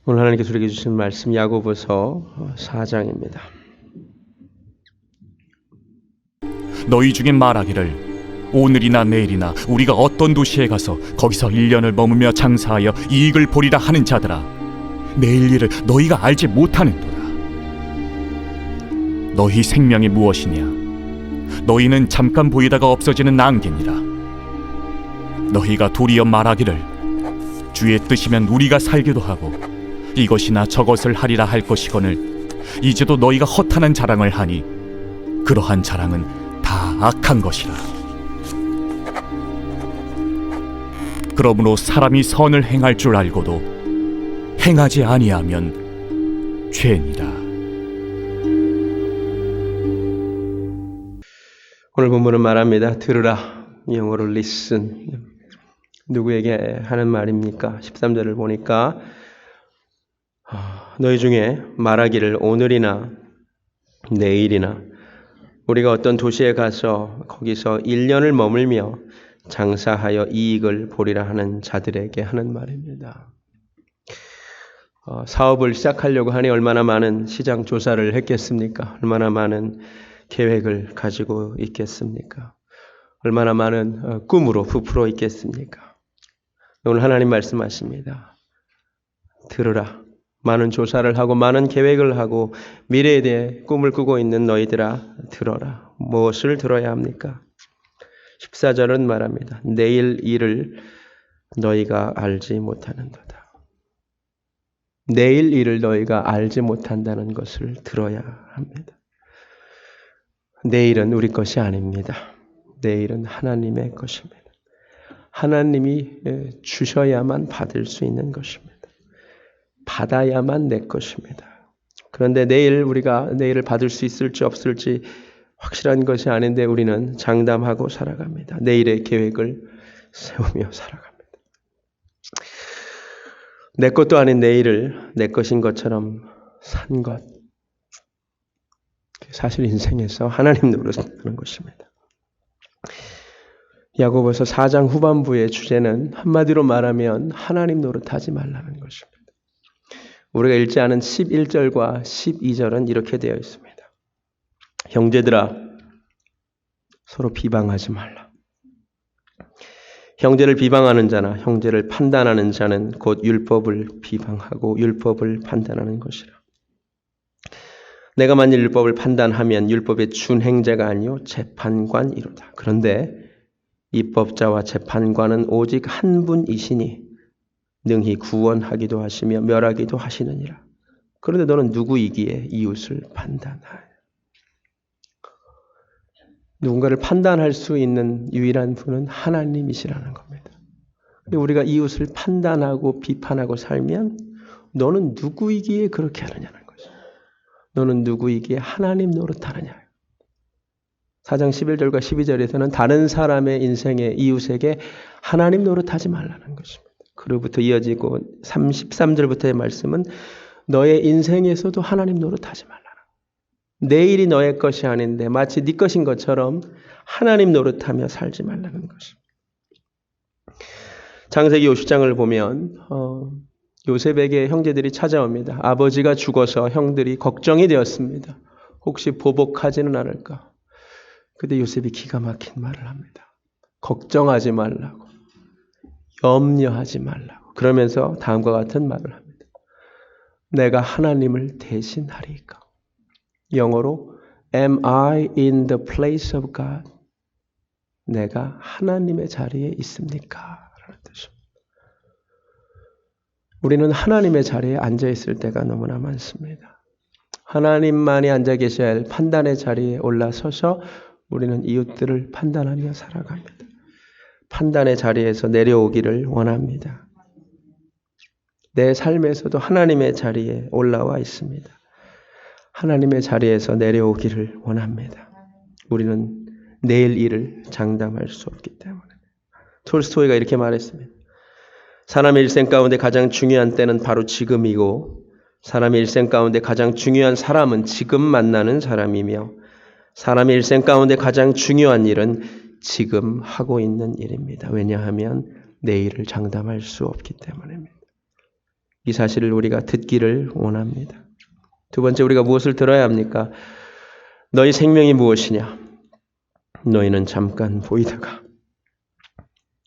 오늘 하나님께서 우리에게 주신 말씀 야고보서 4장입니다. 너희 중에 말하기를 오늘이나 내일이나 우리가 어떤 도시에 가서 거기서 1년을 머무며 장사하여 이익을 보리라 하는 자들아, 내일 일을 너희가 알지 못하는도다. 너희 생명이 무엇이냐? 너희는 잠깐 보이다가 없어지는 안개니라. 너희가 도리어 말하기를 주의 뜻이면 우리가 살기도 하고 이것이나 저것을 하리라 할 것이거늘 이제도 너희가 허탄한 자랑을 하니 그러한 자랑은 다 악한 것이라. 그러므로 사람이 선을 행할 줄 알고도 행하지 아니하면 죄니라. 오늘 본문은 말합니다. 들으라. 영어로 listen. 누구에게 하는 말입니까? 13절을 보니까 너희 중에 말하기를 오늘이나 내일이나 우리가 어떤 도시에 가서 거기서 1년을 머물며 장사하여 이익을 보리라 하는 자들에게 하는 말입니다. 사업을 시작하려고 하니 얼마나 많은 시장 조사를 했겠습니까? 얼마나 많은 계획을 가지고 있겠습니까? 얼마나 많은 꿈으로 부풀어 있겠습니까? 오늘 하나님 말씀하십니다. 들으라. 많은 조사를 하고 많은 계획을 하고 미래에 대해 꿈을 꾸고 있는 너희들아 들어라. 무엇을 들어야 합니까? 14절은 말합니다. 내일 일을 너희가 알지 못하는도다. 내일 일을 너희가 알지 못한다는 것을 들어야 합니다. 내일은 우리 것이 아닙니다. 내일은 하나님의 것입니다. 하나님이 주셔야만 받을 수 있는 것입니다. 받아야만 내 것입니다. 그런데 우리가 내일을 받을 수 있을지 없을지 확실한 것이 아닌데 우리는 장담하고 살아갑니다. 내일의 계획을 세우며 살아갑니다. 내 것도 아닌 내일을 내 것인 것처럼 산 것. 사실 인생에서 하나님 노릇하는 것입니다. 야고보서 4장 후반부의 주제는 한마디로 말하면 하나님 노릇하지 말라는 것입니다. 우리가 읽지 않은 11절과 12절은 이렇게 되어 있습니다. 형제들아, 서로 비방하지 말라. 형제를 비방하는 자나 형제를 판단하는 자는 곧 율법을 비방하고 율법을 판단하는 것이라. 내가 만일 율법을 판단하면 율법의 준행자가 아니요 재판관이로다. 그런데 입법자와 재판관은 오직 한 분이시니 능히 구원하기도 하시며 멸하기도 하시느니라. 그런데 너는 누구이기에 이웃을 판단하여? 누군가를 판단할 수 있는 유일한 분은 하나님이시라는 겁니다. 우리가 이웃을 판단하고 비판하고 살면 너는 누구이기에 그렇게 하느냐는 거죠. 너는 누구이기에 하나님 노릇하느냐. 4장 11절과 12절에서는 다른 사람의 인생에 이웃에게 하나님 노릇하지 말라는 것입니다. 그로부터 이어지고 13절부터의 말씀은 너의 인생에서도 하나님 노릇하지 말라라. 내일이 너의 것이 아닌데 마치 네 것인 것처럼 하나님 노릇하며 살지 말라는 것입니다. 창세기 50장을 보면 요셉에게 형제들이 찾아옵니다. 아버지가 죽어서 형들이 걱정이 되었습니다. 혹시 보복하지는 않을까? 근데 요셉이 기가 막힌 말을 합니다. 걱정하지 말라고. 염려하지 말라고. 그러면서 다음과 같은 말을 합니다. 내가 하나님을 대신하리까. 영어로 Am I in the place of God? 내가 하나님의 자리에 있습니까? 라는 뜻입니다. 우리는 하나님의 자리에 앉아있을 때가 너무나 많습니다. 하나님만이 앉아 계셔야 할 판단의 자리에 올라서서 우리는 이웃들을 판단하며 살아갑니다. 판단의 자리에서 내려오기를 원합니다. 내 삶에서도 하나님의 자리에 올라와 있습니다. 하나님의 자리에서 내려오기를 원합니다. 우리는 내일 일을 장담할 수 없기 때문에. 톨스토이가 이렇게 말했습니다. 사람의 일생 가운데 가장 중요한 때는 바로 지금이고 사람의 일생 가운데 가장 중요한 사람은 지금 만나는 사람이며 사람의 일생 가운데 가장 중요한 일은 지금 하고 있는 일입니다. 왜냐하면 내일을 장담할 수 없기 때문입니다. 이 사실을 우리가 듣기를 원합니다. 두 번째, 우리가 무엇을 들어야 합니까? 너희 생명이 무엇이냐? 너희는 잠깐 보이다가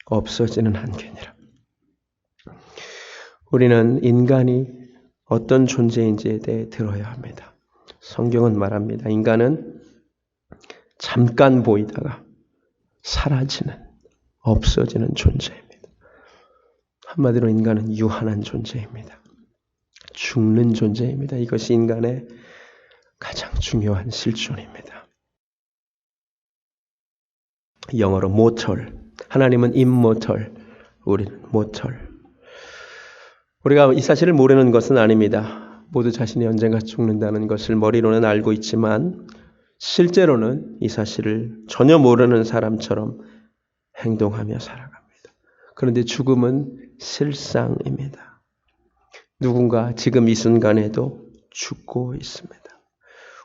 없어지는 한계니라. 우리는 인간이 어떤 존재인지에 대해 들어야 합니다. 성경은 말합니다. 인간은 잠깐 보이다가 사라지는, 없어지는 존재입니다. 한마디로 인간은 유한한 존재입니다. 죽는 존재입니다. 이것이 인간의 가장 중요한 실존입니다. 영어로 mortal, 하나님은 immortal, 우리는 mortal. 우리가 이 사실을 모르는 것은 아닙니다. 모두 자신이 언젠가 죽는다는 것을 머리로는 알고 있지만 실제로는 이 사실을 전혀 모르는 사람처럼 행동하며 살아갑니다. 그런데 죽음은 실상입니다. 누군가 지금 이 순간에도 죽고 있습니다.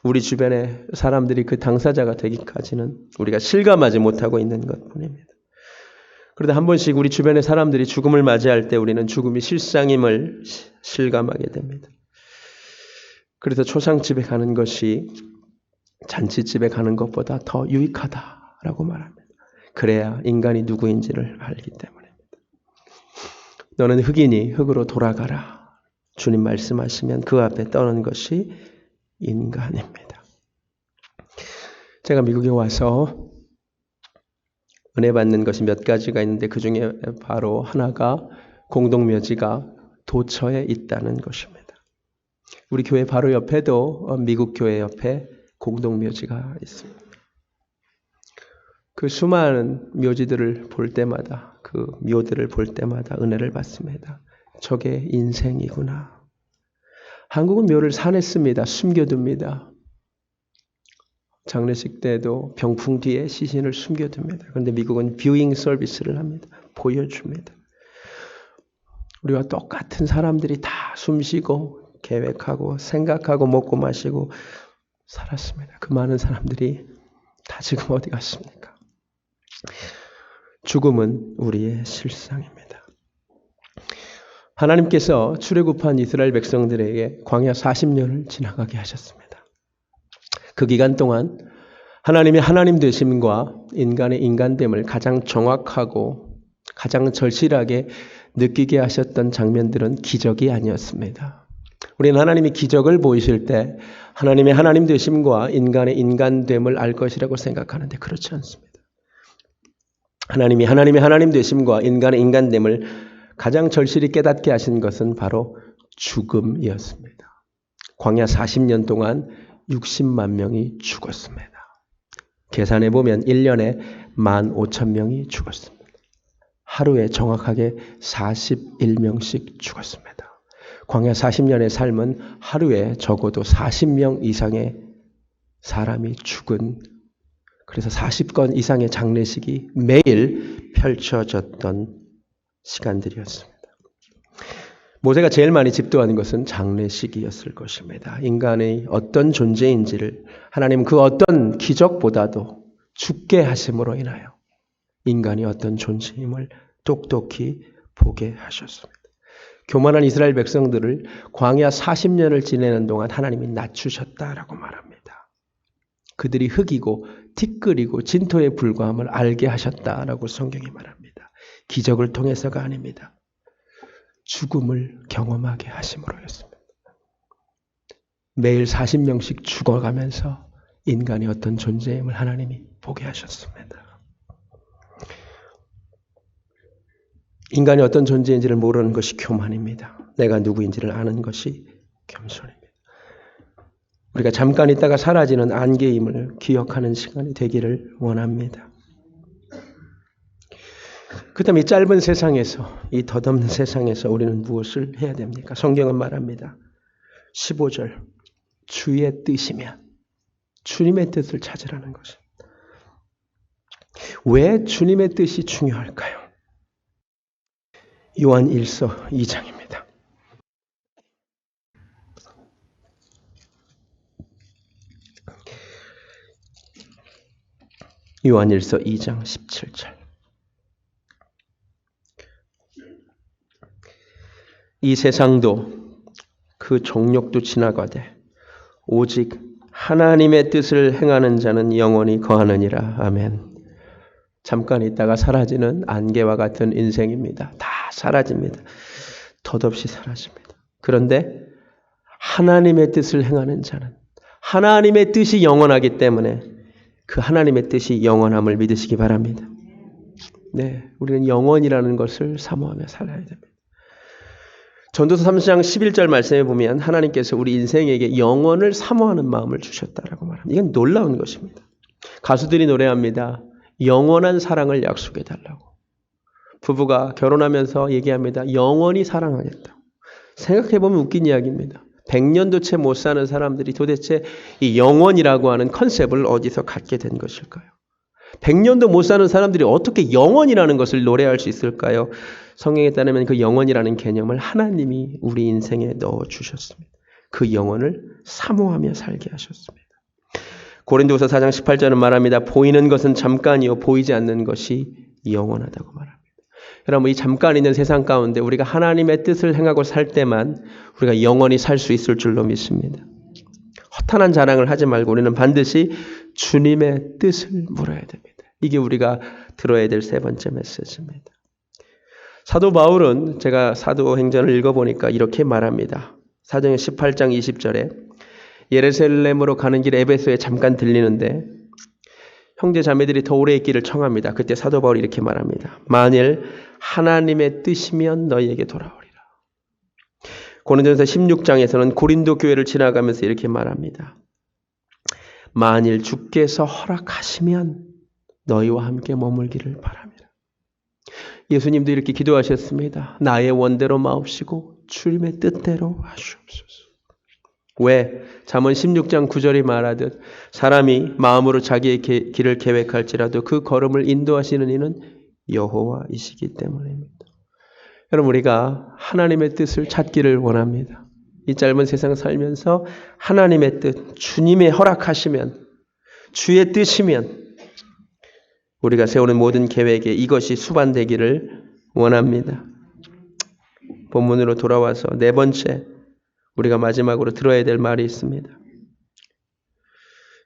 우리 주변의 사람들이 그 당사자가 되기까지는 우리가 실감하지 못하고 있는 것뿐입니다. 그러다 한 번씩 우리 주변의 사람들이 죽음을 맞이할 때 우리는 죽음이 실상임을 실감하게 됩니다. 그래서 초상집에 가는 것이 잔치집에 가는 것보다 더 유익하다라고 말합니다. 그래야 인간이 누구인지를 알기 때문입니다. 너는 흙이니 흙으로 돌아가라. 주님 말씀하시면 그 앞에 떠는 것이 인간입니다. 제가 미국에 와서 은혜 받는 것이 몇 가지가 있는데 그 중에 바로 하나가 공동묘지가 도처에 있다는 것입니다. 우리 교회 바로 옆에도 미국 교회 옆에 공동묘지가 있습니다. 그 수많은 묘지들을 볼 때마다, 그 묘들을 볼 때마다 은혜를 받습니다. 저게 인생이구나. 한국은 묘를 사냈습니다. 숨겨둡니다. 장례식 때도 병풍 뒤에 시신을 숨겨둡니다. 그런데 미국은 뷰잉 서비스를 합니다. 보여줍니다. 우리와 똑같은 사람들이 다 숨쉬고 계획하고 생각하고 먹고 마시고 살았습니다. 그 많은 사람들이 다 지금 어디 갔습니까? 죽음은 우리의 실상입니다. 하나님께서 출애굽한 이스라엘 백성들에게 광야 40년을 지나가게 하셨습니다. 그 기간 동안 하나님의 하나님 되심과 인간의 인간됨을 가장 정확하고 가장 절실하게 느끼게 하셨던 장면들은 기적이 아니었습니다. 우리는 하나님이 기적을 보이실 때 하나님의 하나님 되심과 인간의 인간됨을 알 것이라고 생각하는데 그렇지 않습니다. 하나님이 하나님의 하나님 되심과 인간의 인간됨을 가장 절실히 깨닫게 하신 것은 바로 죽음이었습니다. 광야 40년 동안 60만 명이 죽었습니다. 계산해 보면 1년에 15,000명이 죽었습니다. 하루에 정확하게 41명씩 죽었습니다. 광야 40년의 삶은 하루에 적어도 40명 이상의 사람이 죽은, 그래서 40건 이상의 장례식이 매일 펼쳐졌던 시간들이었습니다. 모세가 제일 많이 집도하는 것은 장례식이었을 것입니다. 인간의 어떤 존재인지를 하나님 그 어떤 기적보다도 죽게 하심으로 인하여 인간이 어떤 존재임을 똑똑히 보게 하셨습니다. 교만한 이스라엘 백성들을 광야 40년을 지내는 동안 하나님이 낮추셨다라고 말합니다. 그들이 흙이고 티끌이고 진토에 불과함을 알게 하셨다라고 성경이 말합니다. 기적을 통해서가 아닙니다. 죽음을 경험하게 하심으로였습니다. 매일 40명씩 죽어가면서 인간이 어떤 존재임을 하나님이 보게 하셨습니다. 인간이 어떤 존재인지를 모르는 것이 교만입니다. 내가 누구인지를 아는 것이 겸손입니다. 우리가 잠깐 있다가 사라지는 안개임을 기억하는 시간이 되기를 원합니다. 그 다음에 이 짧은 세상에서, 이 덧없는 세상에서 우리는 무엇을 해야 됩니까? 성경은 말합니다. 15절, 주의 뜻이면 주님의 뜻을 찾으라는 것입니다. 왜 주님의 뜻이 중요할까요? 요한 1서 2장입니다. 요한 1서 2장 17절. 이 세상도 그 종력도 지나가되 오직 하나님의 뜻을 행하는 자는 영원히 거하느니라. 아멘. 잠깐 있다가 사라지는 안개와 같은 인생입니다. 다 사라집니다. 덧없이 사라집니다. 그런데 하나님의 뜻을 행하는 자는 하나님의 뜻이 영원하기 때문에 그 하나님의 뜻이 영원함을 믿으시기 바랍니다. 네, 우리는 영원이라는 것을 사모하며 살아야 됩니다. 전도서 3장 11절 말씀에 보면 하나님께서 우리 인생에게 영원을 사모하는 마음을 주셨다라고 말합니다. 이건 놀라운 것입니다. 가수들이 노래합니다. 영원한 사랑을 약속해 달라고. 부부가 결혼하면서 얘기합니다. 영원히 사랑하겠다고. 생각해보면 웃긴 이야기입니다. 100년도 채 못 사는 사람들이 도대체 이 영원이라고 하는 컨셉을 어디서 갖게 된 것일까요? 100년도 못 사는 사람들이 어떻게 영원이라는 것을 노래할 수 있을까요? 성경에 따르면 그 영원이라는 개념을 하나님이 우리 인생에 넣어주셨습니다. 그 영원을 사모하며 살게 하셨습니다. 고린도후서 4장 18절은 말합니다. 보이는 것은 잠깐이요 보이지 않는 것이 영원하다고 말합니다. 여러분, 이 잠깐 있는 세상 가운데 우리가 하나님의 뜻을 행하고 살 때만 우리가 영원히 살 수 있을 줄로 믿습니다. 허탄한 자랑을 하지 말고 우리는 반드시 주님의 뜻을 물어야 됩니다. 이게 우리가 들어야 될 세 번째 메시지입니다. 사도 바울은 제가 사도행전을 읽어보니까 이렇게 말합니다. 사도행 18장 20절에 예루살렘으로 가는 길에 에베소에 잠깐 들리는데 형제 자매들이 더 오래 있기를 청합니다. 그때 사도 바울이 이렇게 말합니다. 만일 하나님의 뜻이면 너희에게 돌아오리라. 고린도전서 16장에서는 고린도 교회를 지나가면서 이렇게 말합니다. 만일 주께서 허락하시면 너희와 함께 머물기를 바랍니다. 예수님도 이렇게 기도하셨습니다. 나의 원대로 마옵시고 주님의 뜻대로 하시옵소서. 왜? 잠언 16장 9절이 말하듯 사람이 마음으로 자기의 길을 계획할지라도 그 걸음을 인도하시는 이는 여호와이시기 때문입니다. 여러분, 우리가 하나님의 뜻을 찾기를 원합니다. 이 짧은 세상 살면서 하나님의 뜻, 주님의 허락하시면, 주의 뜻이면 우리가 세우는 모든 계획에 이것이 수반되기를 원합니다. 본문으로 돌아와서 네 번째, 우리가 마지막으로 들어야 될 말이 있습니다.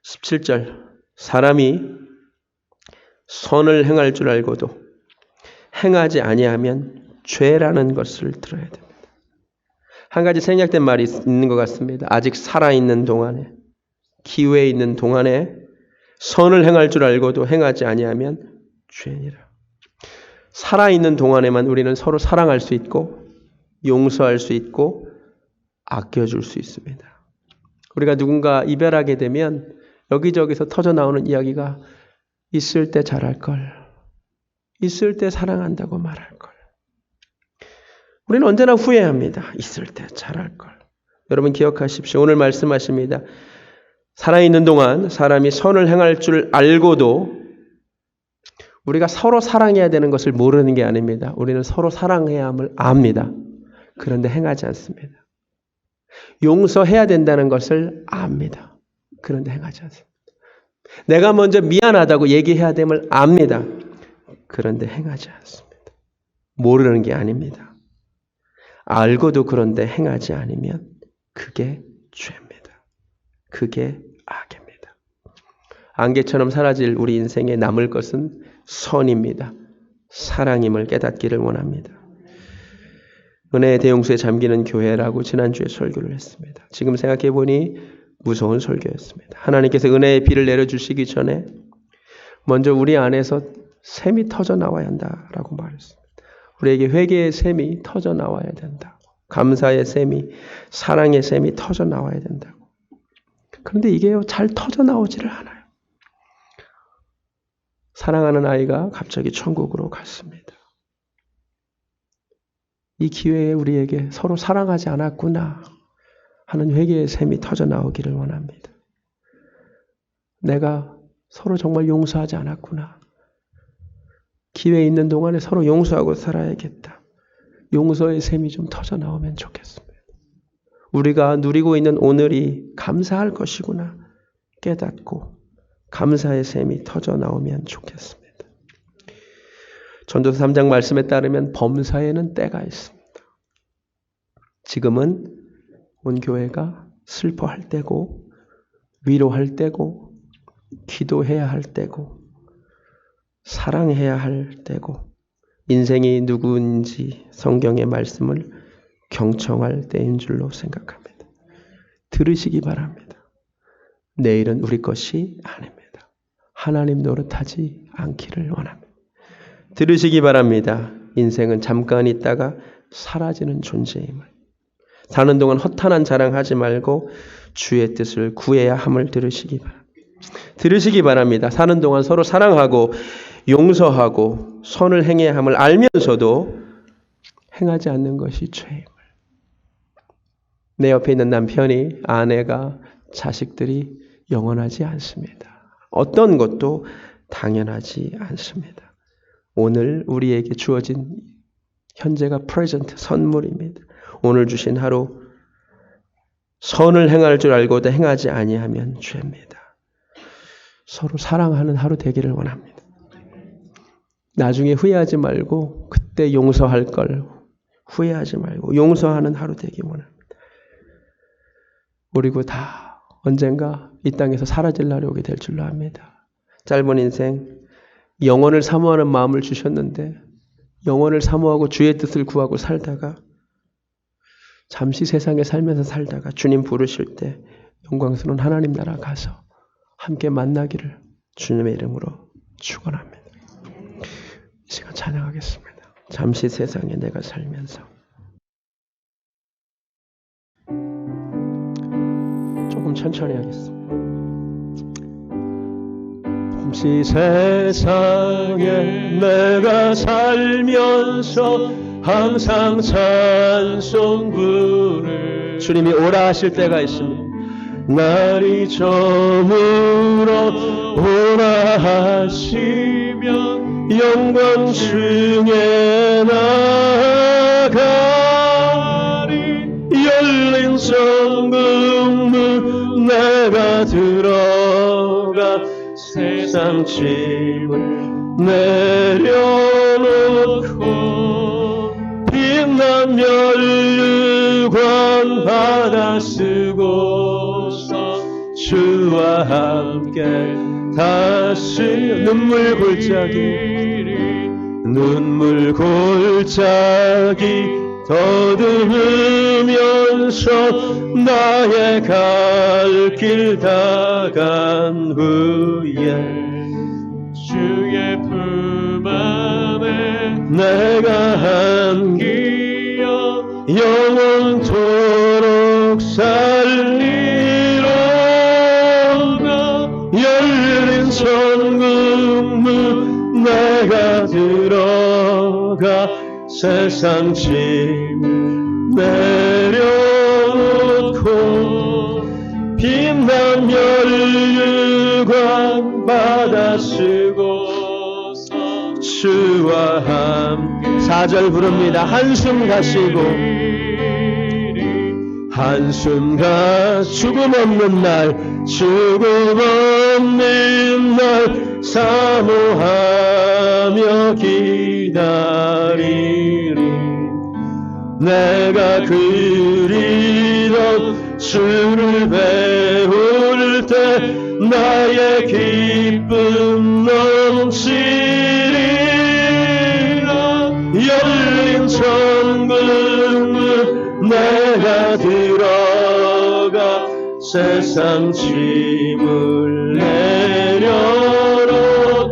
17절, 사람이 선을 행할 줄 알고도 행하지 아니하면 죄라는 것을 들어야 됩니다. 한 가지 생략된 말이 있는 것 같습니다. 아직 살아있는 동안에, 기회에 있는 동안에 선을 행할 줄 알고도 행하지 아니하면 죄니라. 살아있는 동안에만 우리는 서로 사랑할 수 있고 용서할 수 있고 아껴줄 수 있습니다. 우리가 누군가 이별하게 되면 여기저기서 터져나오는 이야기가 있을 때 잘할 걸, 있을 때 사랑한다고 말할 걸. 우리는 언제나 후회합니다. 있을 때 잘할 걸. 여러분 기억하십시오. 오늘 말씀하십니다. 살아있는 동안 사람이 선을 행할 줄 알고도 우리가 서로 사랑해야 되는 것을 모르는 게 아닙니다. 우리는 서로 사랑해야 함을 압니다. 그런데 행하지 않습니다. 용서해야 된다는 것을 압니다. 그런데 행하지 않습니다. 내가 먼저 미안하다고 얘기해야 됨을 압니다. 그런데 행하지 않습니다. 모르는 게 아닙니다. 알고도 그런데 행하지 않으면 그게 죄입니다. 그게 악입니다. 안개처럼 사라질 우리 인생에 남을 것은 선입니다. 사랑임을 깨닫기를 원합니다. 은혜의 대용수에 잠기는 교회라고 지난주에 설교를 했습니다. 지금 생각해보니 무서운 설교였습니다. 하나님께서 은혜의 비를 내려주시기 전에 먼저 우리 안에서 샘이 터져 나와야 한다라고 말했습니다. 우리에게 회개의 샘이 터져 나와야 된다고. 감사의 샘이, 사랑의 샘이 터져 나와야 된다고. 그런데 이게요, 잘 터져 나오지를 않아요. 사랑하는 아이가 갑자기 천국으로 갔습니다. 이 기회에 우리에게 서로 사랑하지 않았구나 하는 회개의 샘이 터져 나오기를 원합니다. 내가 서로 정말 용서하지 않았구나. 기회 있는 동안에 서로 용서하고 살아야겠다. 용서의 샘이 좀 터져 나오면 좋겠습니다. 우리가 누리고 있는 오늘이 감사할 것이구나 깨닫고 감사의 샘이 터져 나오면 좋겠습니다. 전도서 3장 말씀에 따르면 범사에는 때가 있습니다. 지금은 온 교회가 슬퍼할 때고 위로할 때고 기도해야 할 때고 사랑해야 할 때고 인생이 누구인지 성경의 말씀을 경청할 때인 줄로 생각합니다. 들으시기 바랍니다. 내일은 우리 것이 아닙니다. 하나님 노릇하지 않기를 원합니다. 들으시기 바랍니다. 인생은 잠깐 있다가 사라지는 존재임을. 사는 동안 허탄한 자랑하지 말고 주의 뜻을 구해야 함을 들으시기 바랍니다. 들으시기 바랍니다. 사는 동안 서로 사랑하고 용서하고 선을 행해야 함을 알면서도 행하지 않는 것이 죄임을. 내 옆에 있는 남편이, 아내가, 자식들이 영원하지 않습니다. 어떤 것도 당연하지 않습니다. 오늘 우리에게 주어진 현재가 프레젠트 선물입니다. 오늘 주신 하루 선을 행할 줄 알고도 행하지 아니하면 죄입니다. 서로 사랑하는 하루 되기를 원합니다. 나중에 후회하지 말고 그때 용서할 걸 후회하지 말고 용서하는 하루 되기 원합니다. 우리고 다 언젠가 이 땅에서 사라질 날이 오게 될 줄로 압니다. 짧은 인생 영원을 사모하는 마음을 주셨는데 영원을 사모하고 주의 뜻을 구하고 살다가 잠시 세상에 살면서 살다가 주님 부르실 때 영광스러운 하나님 나라 가서 함께 만나기를 주님의 이름으로 축원합니다. 이 시간 찬양하겠습니다. 잠시 세상에 내가 살면서 조금 천천히 하겠습니다. 잠시 세상에 내가 살면서 항상 찬송 부를 주님이 오라 하실 때가 있습니다. 날이 저물어 오라 하시면 영광 중에 나가리 열린 성문문 내가 들어가 세상 짐을 내려놓고 빛난 면류관 받아 쓰고서 주와 함께 다시 눈물 골짜기 더듬으면서 나의 갈 길 다 간 후에 주의 품 안에 내가 안기어 영원토록 살리로다 열린 천국문 내가 들어가 세상 짐을 내려놓고 빛난 면류관 받아 쓰고서 주와 함께 4절 부릅니다. 한숨 가시고 한숨과 죽음 없는 날 사모하며 기다리리 내가 그리던 주를 배울 때 나의 기쁨 넘치리라 열린 천국문 내가 들어가 세상 짐을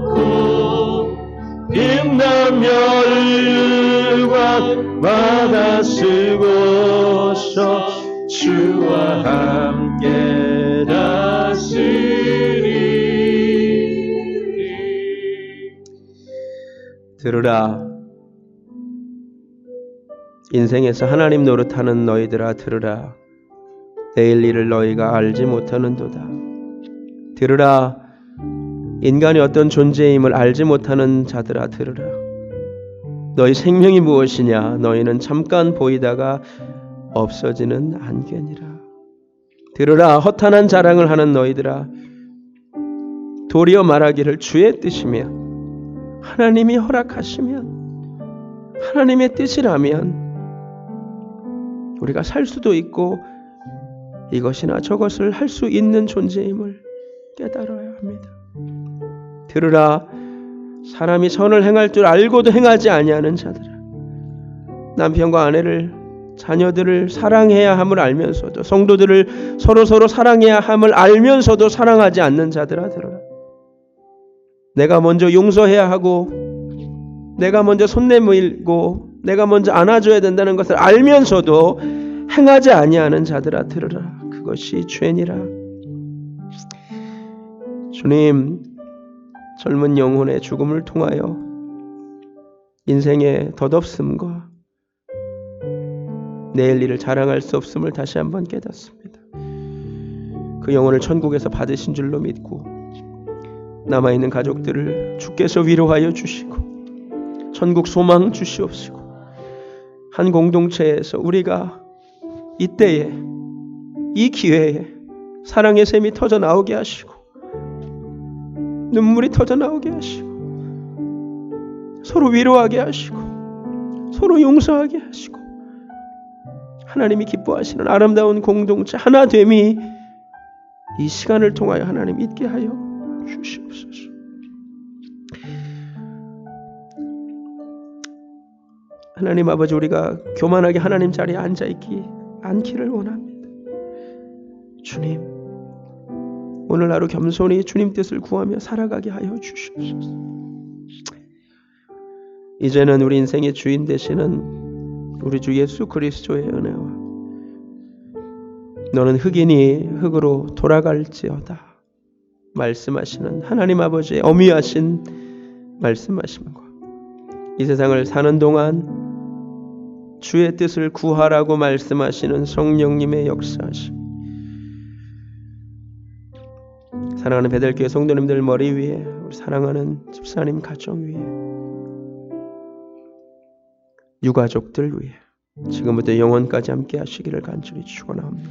내려놓고 빛난 면류관 받아 쓰고서 주와 함께 다스리리. 들으라 인생에서 하나님 노릇하는 너희들아 들으라 내일 일을 너희가 알지 못하는도다. 들으라 인간이 어떤 존재임을 알지 못하는 자들아 들으라 너희 생명이 무엇이냐 너희는 잠깐 보이다가 없어지는 안개니라. 들으라 허탄한 자랑을 하는 너희들아 도리어 말하기를 주의 뜻이며 하나님이 허락하시면 하나님의 뜻이라면 우리가 살 수도 있고 이것이나 저것을 할 수 있는 존재임을 깨달아야 합니다. 들으라. 사람이 선을 행할 줄 알고도 행하지 아니하는 자들아. 남편과 아내를, 자녀들을 사랑해야 함을 알면서도, 성도들을 서로 사랑해야 함을 알면서도 사랑하지 않는 자들아 들어라. 내가 먼저 용서해야 하고, 내가 먼저 손 내밀고, 내가 먼저 안아줘야 된다는 것을 알면서도 행하지 아니하는 자들아 들으라. 그것이 죄니라. 주님, 젊은 영혼의 죽음을 통하여 인생의 덧없음과 내일 일을 자랑할 수 없음을 다시 한번 깨닫습니다. 그 영혼을 천국에서 받으신 줄로 믿고 남아있는 가족들을 주께서 위로하여 주시고 천국 소망 주시옵시고 한 공동체에서 우리가 이때에 이 기회에 사랑의 샘이 터져 나오게 하시고 눈물이 터져 나오게 하시고 서로 위로하게 하시고 서로 용서하게 하시고 하나님이 기뻐하시는 아름다운 공동체 하나됨이 이 시간을 통하여 하나님 있게 하여 주시옵소서. 하나님 아버지, 우리가 교만하게 하나님 자리에 앉아있지 않기를 원합니다. 주님, 오늘 하루 겸손히 주님 뜻을 구하며 살아가게 하여 주시옵소서. 이제는 우리 인생의 주인 되시는 우리 주 예수 그리스도의 은혜와 너는 흙이니 흙으로 돌아갈지어다 말씀하시는 하나님 아버지의 어미하신 말씀하심과 이 세상을 사는 동안 주의 뜻을 구하라고 말씀하시는 성령님의 역사하심, 사랑하는 베델교회 성도님들 머리 위에, 우리 사랑하는 집사님 가정 위에, 유가족들 위에 지금부터 영원까지 함께 하시기를 간절히 축원합니다.